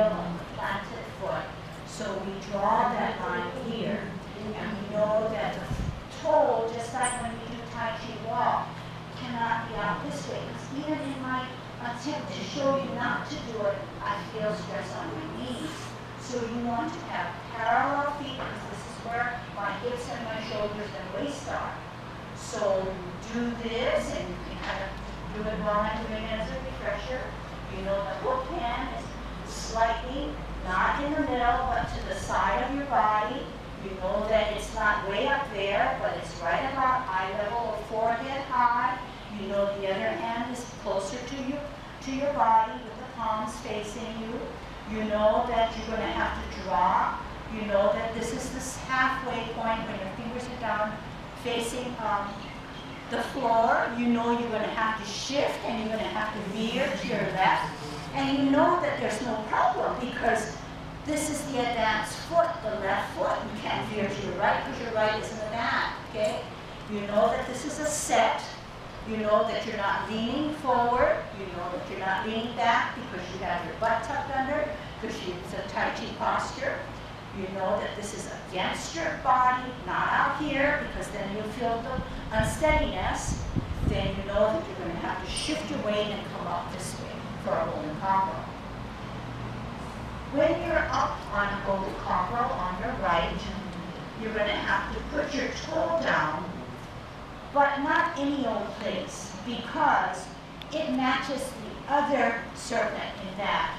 heel of the planted foot. So we draw that line here, and we know that the toe, just like when we do Tai Chi walk, cannot be out this way. Because even in my attempt to show you not to do it, I feel stress on my knees. So you want to have parallel feet, because this is where my hips and my shoulders and waist are. So do this, and you can kind of do it while I'm doing it as a refresher. You know the hook hand is slightly, not in the middle, but to the side of your body. You know that it's not way up there, but it's right about eye level or forehead high. You know the other hand is closer to your body with the palms facing you. You know that you're going to have to drop. You know that this is this halfway point when your fingers are down facing the floor. You know you're going to have to shift, and you're going to have to veer to your left. And you know that there's no problem, because this is the advanced foot, the left foot. You can't veer to your right because your right is in the back, okay? You know that this is a set. You know that you're not leaning forward. You know that you're not leaning back because you have your butt tucked under, because it's a Tai Chi posture. You know that this is against your body, not out here, because then you'll feel the unsteadiness. Then you know that you're going to have to shift your weight and come up this way for a golden cockerel. When you're up on a golden cockerel on your right, you're going to have to put your toe down, but not any old place, because it matches the other serpent in that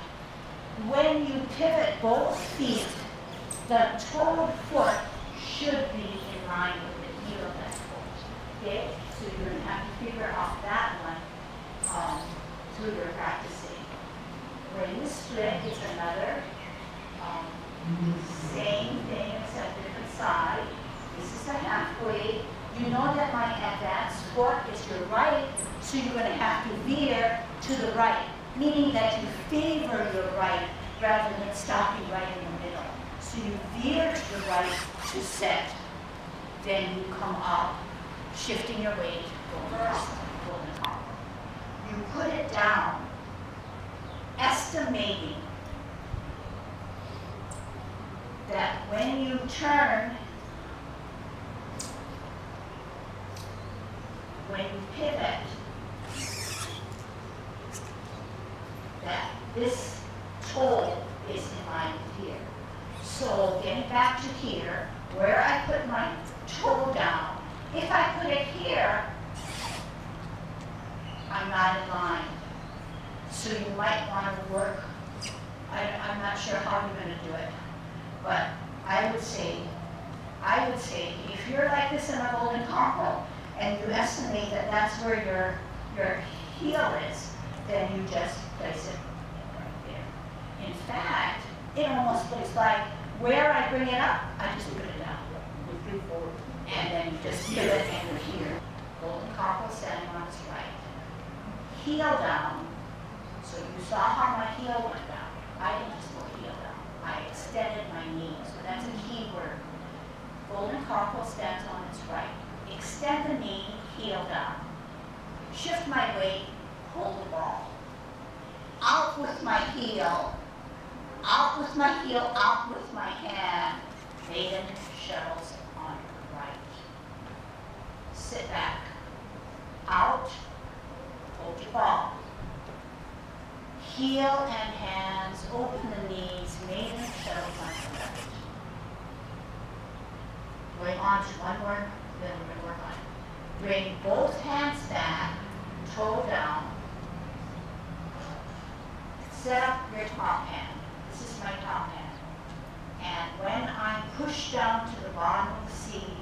when you pivot both feet, the toed foot should be in line with the heel of that foot. Okay? So you're going to have to figure out that one through your practicing. When you split, it's another same thing except different side. This is a halfway. You know that my advanced foot is your right, so you're going to have to veer to the right, meaning that you favor your right rather than stopping right in the middle. So you veer to the right to set, then you come up, shifting your weight, golden cockerel. You put it down, estimating that when you turn, when you pivot, that this toe is in line with here. So getting back to here, where I put my toe down, if I put it here, I'm not in line. So you might want to work, I'm not sure how you're going to do it, but I would say, if you're like this in a golden cockerel, and you estimate that that's where your heel is, then you just place it right there. In fact, it almost looks like where I bring it up, I just put it down. And then you just pivot and you're here. Golden cockerel standing on its right. Heel down. So you saw how my heel went down. I didn't just go heel down. I extended my knee. So that's a key word. Golden cockerel stands on its right. Extend the knee, heel down. Shift my weight, hold the ball. Out with my heel, out with my heel, out with my hand. Maiden, shuttles on your right. Sit back. Out, hold your ball. Heel and hands, open the knees, maiden, shuttles on your right. Going on to one more. Then we're going to work on it. Bring both hands back, toe down. Set up your top hand. This is my top hand. And when I'm pushed down to the bottom of the seat,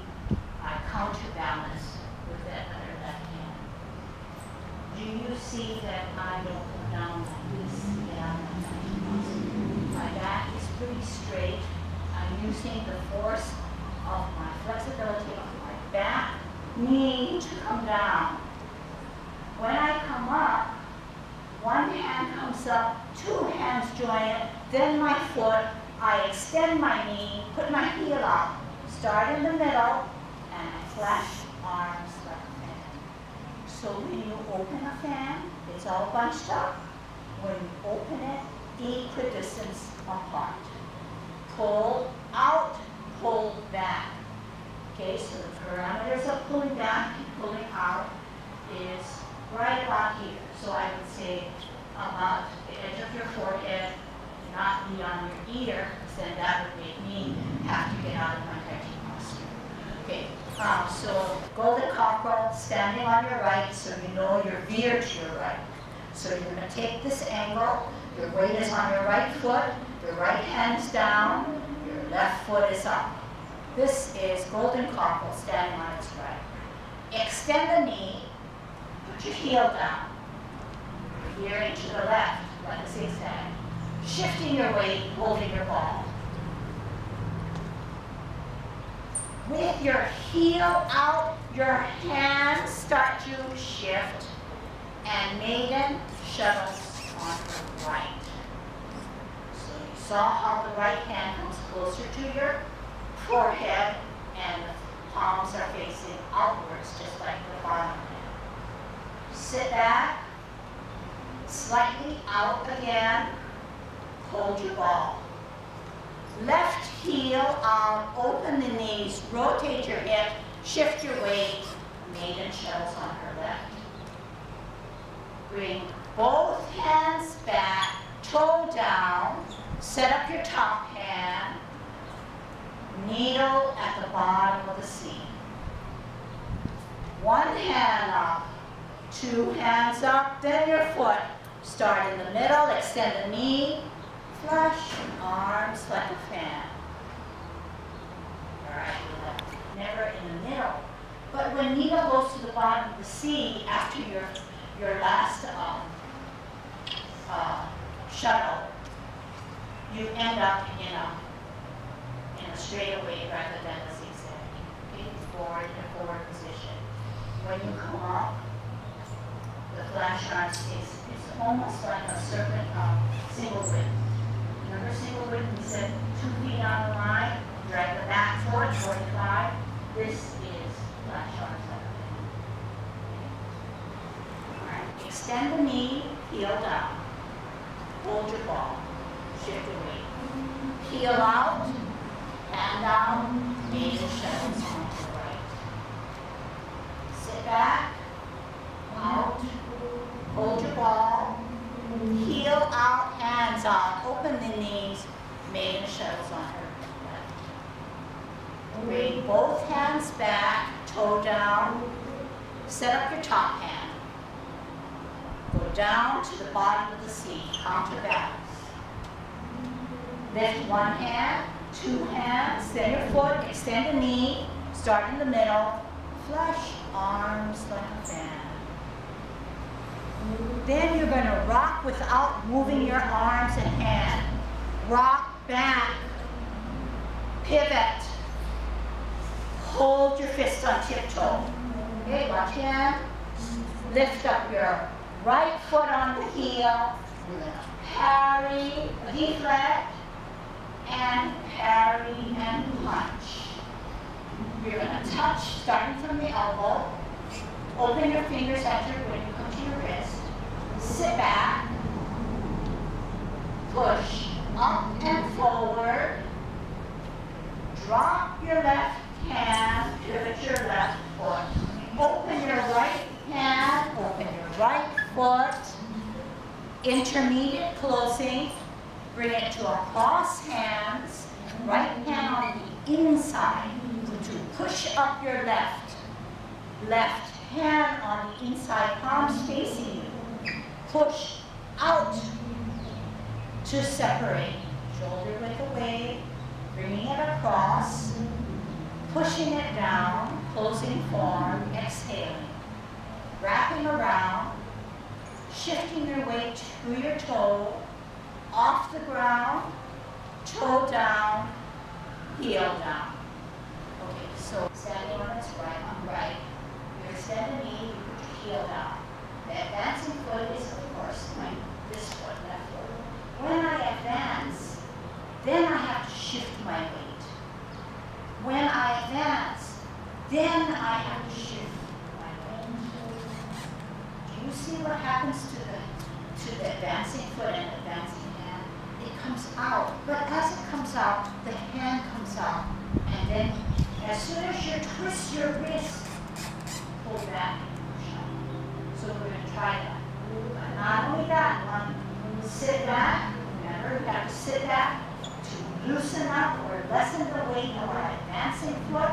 I counterbalance with that other left hand. Do you see that I don't go down like this? Yeah, my back is pretty straight. I'm using the force of my flexibility of my back knee to come down. When I come up, one hand comes up, two hands join it, then my foot, I extend my knee, put my heel out, start in the middle, and I flash arms like a fan. So when you open a fan, it's all bunched up. When you open it, equidistance apart. Pull out, pull back. Okay, so the parameters of pulling back and pulling out is right about here. So I would say about the edge of your forehead, not be on your ear, because then that would make me have to get out of my Tai Chi posture. Okay, so golden cockerel, standing on your right, so you know you're veered to your right. So you're going to take this angle, your weight is on your right foot, your right hand's down, your left foot is up. This is golden cockerel, standing on its right. Extend the knee, put your heel down, veering to the left, like a zigzag. Shifting your weight, holding your ball. With your heel out, your hands start to shift, and Maiden shuttles on the right. So you saw how the right hand comes closer to your forehead, and the palms are facing outwards, just like the bottom hand. Sit back, slightly out again, hold your ball. Left heel out, open the knees, rotate your hip, shift your weight, Maiden shuttles on her left. Bring both hands back, toe down, set up your top hand, needle at the bottom of the seam. One hand up, two hands up, then your foot. Start in the middle, extend the knee, flush arms like a fan. All right, never in the middle. But when needle goes to the bottom of the C after your last shuttle, you end up in a straightaway rather than a zigzag. Okay, forward in a forward position. When you come up, the flash arms is almost like a serpent single width. Remember single width, we said 2 feet on the line, drag the back foot, 45. This is flash arms like that. All right, extend the knee, heel down. Hold your ball, shift your weight. Heel out, hand down, Maiden shuttles on to the right. Sit back, out, hold your ball, heel out, hands on, open the knees, Maiden shuttles on her left. Bring both hands back, toe down, set up your top hand. Go down to the bottom of the seat, counterbalance. Lift one hand, two hands, then your foot, extend the knee, start in the middle, flush arms like a fan. Then you're going to rock without moving your arms and hand. Rock back, pivot, hold your fist on tiptoe. Okay, watch hand. Lift up your right foot on the heel, parry, deflect, and parry and punch. You're going to touch, starting from the elbow. Open your fingers when you come to your wrist. Sit back. Push up and forward. Drop your left hand, pivot your left foot. Open your right hand, open your right foot. Intermediate closing. Bring it to a cross hands. Right hand on the inside to push up your left. Left hand on the inside, palms facing you. Push out to separate. Shoulder width away, bringing it across, pushing it down, closing form, exhaling. Wrapping around, shifting your weight to your toe, off the ground, toe down, heel down. Okay, so standing on its right, you extend the knee, you put your heel down. The advancing foot is, of course, this foot, left foot. When I advance, then I have to shift my weight. When I advance, then I have to shift my weight. Do you see what happens to the advancing foot and advancing hand? it comes out. But as it comes out, the hand comes out. And then as soon as you twist your wrist, pull back and push out. So we're going to try that. But not only that one, sit back. Remember, you have to sit back to loosen up or lessen the weight of our advancing foot.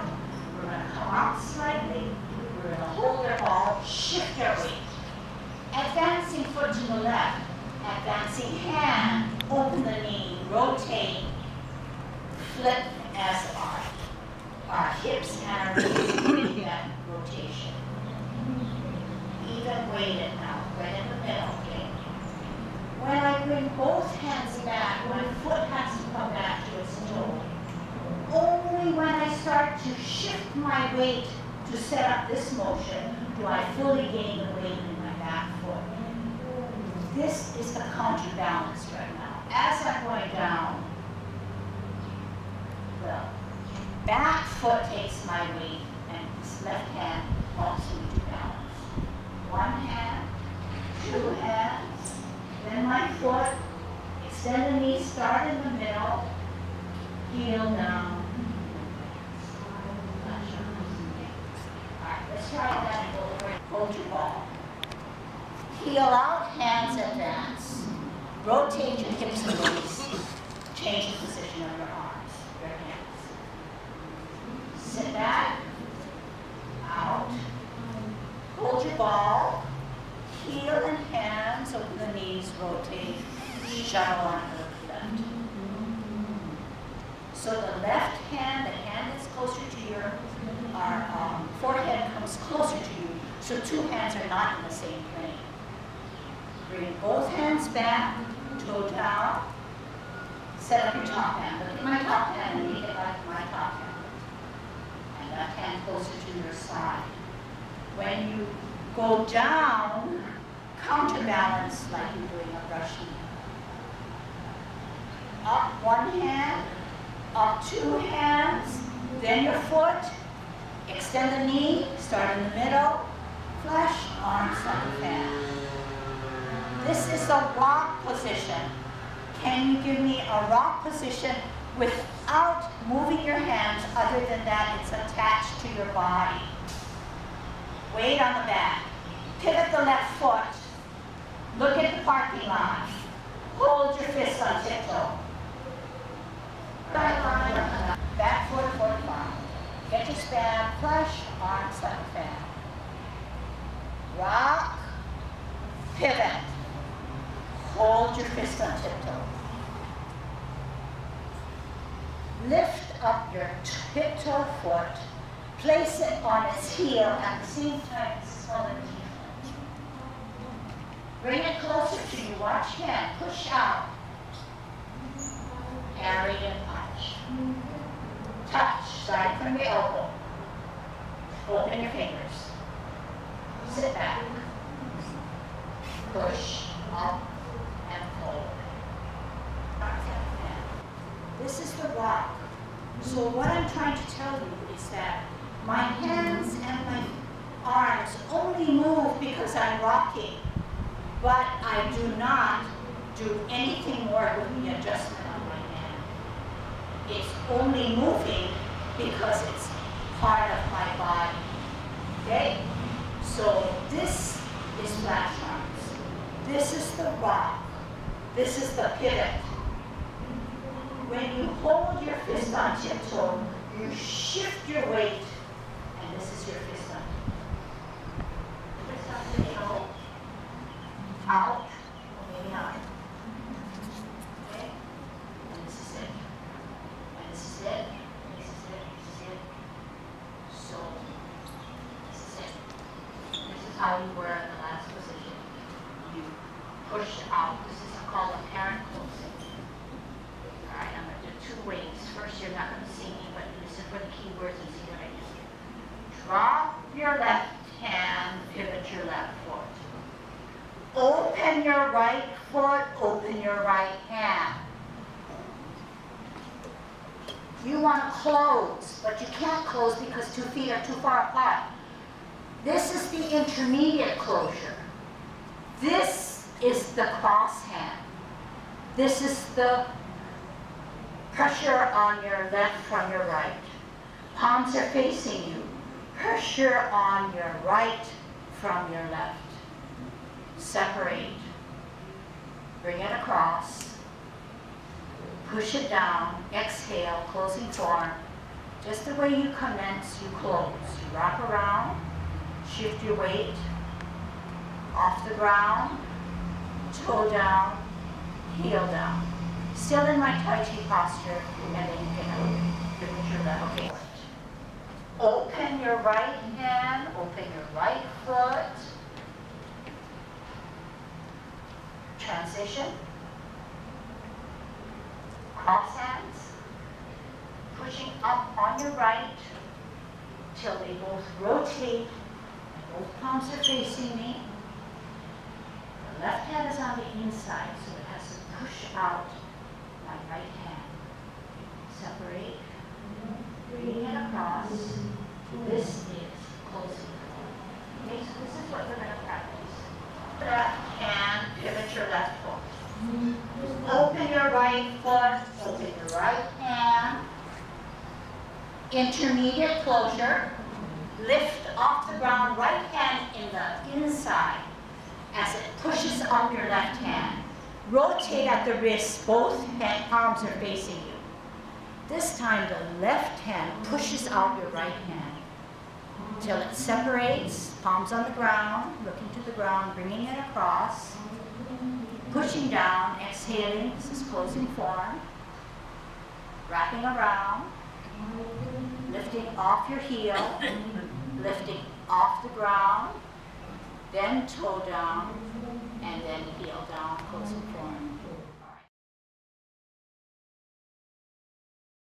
We're going to come out slightly. We're going to hold your ball, shift your weight. Advancing foot to the left. Advancing hand, open the knee, rotate, flip as our hips and our knees make that rotation. Even weighted now, right in the middle, okay? When I bring both hands back, one foot has to come back to its toe. Only when I start to shift my weight to set up this motion do I fully gain the weight in my back foot. This is the counterbalance right now. As I'm going down, the back foot takes my weight and this left hand helps me to balance. One hand, two hands, then my foot, extend the knee, start in the middle, heel down. Alright, let's try that over. Hold your ball. Heel out, hands advance. Rotate your hips and knees. Change the position of your arms, your hands. Sit back, out. Hold your ball. Heel and hands, open the knees, rotate. Shuttle onto the left. So the left hand, the hand that's closer to your forehead comes closer to you. So two hands are not in the same plane. Bring both hands back, toe down, set up your top hand. Look at my top hand and make it like my top hand. And left hand closer to your side. When you go down, counterbalance like you're doing a brushing. Up one hand, up two hands, then your foot, extend the knee, start in the middle, flush, arms like a fan. This is a rock position. Can you give me a rock position without moving your hands other than that it's attached to your body? Weight on the back. Pivot the left foot. Look at the parking lot. Hold your fist on tiptoe. Back foot, forward line. Get your span, flush, arms like a fan. Rock, pivot. Hold your fist on tiptoe. Lift up your tiptoe foot. Place it on its heel at the same time as swelling the heel. Bring it closer to you. Watch hand. Push out. Parry and punch. Touch. Starting from the elbow. Open your fingers. Sit back. Push up and forward. This is the rock. So what I'm trying to tell you is that my hands and my arms only move because I'm rocking, but I do not do anything more with the adjustment on my hand. It's only moving because it's part of my body. Okay? So this is flash arms. This is the rock. This is the pivot. When you hold your fist on tiptoe, you shift your weight, and this is your fist on. Fist on the elbow. Out, maybe not. Okay? And this is it. And this is it. This is it. This is it. So, this is it. This is how you were in the last position. You push out. This is called apparent closing. Alright, I'm going to do two ways. First, you're not going to see me, but listen for the key words and see what I do. Drop your left hand, pivot your left foot. Open your right foot, open your right hand. You want to close, but you can't close because 2 feet are too far apart. This is the intermediate closure. This is the cross hand. This is the pressure on your left from your right. Palms are facing you. Pressure on your right from your left. Separate. Bring it across. Push it down. Exhale, closing form. Just the way you commence, you close. You wrap around. Shift your weight. Off the ground. Toe down. Heel down. Still in my Tai Chi posture, and then you can finish your left. Okay. Open your right hand, open your right foot. Transition. Cross hands. Pushing up on your right till they both rotate and both palms are facing me. The left hand is on the inside, so it has to push out my right hand. Separate. Bringing it across. This is closing. Okay, so this is what we're going to practice. Left hand, pivot your left foot. Open your right foot, open your right hand. Intermediate closure. Lift off the ground, right hand in the inside as it pushes up your left hand. Rotate at the wrist, both palms are facing you. This time the left hand pushes out your right hand till it separates, palms on the ground, looking to the ground, bringing it across, pushing down, exhaling, this is closing form, wrapping around, lifting off your heel, lifting off the ground, then toe down, and then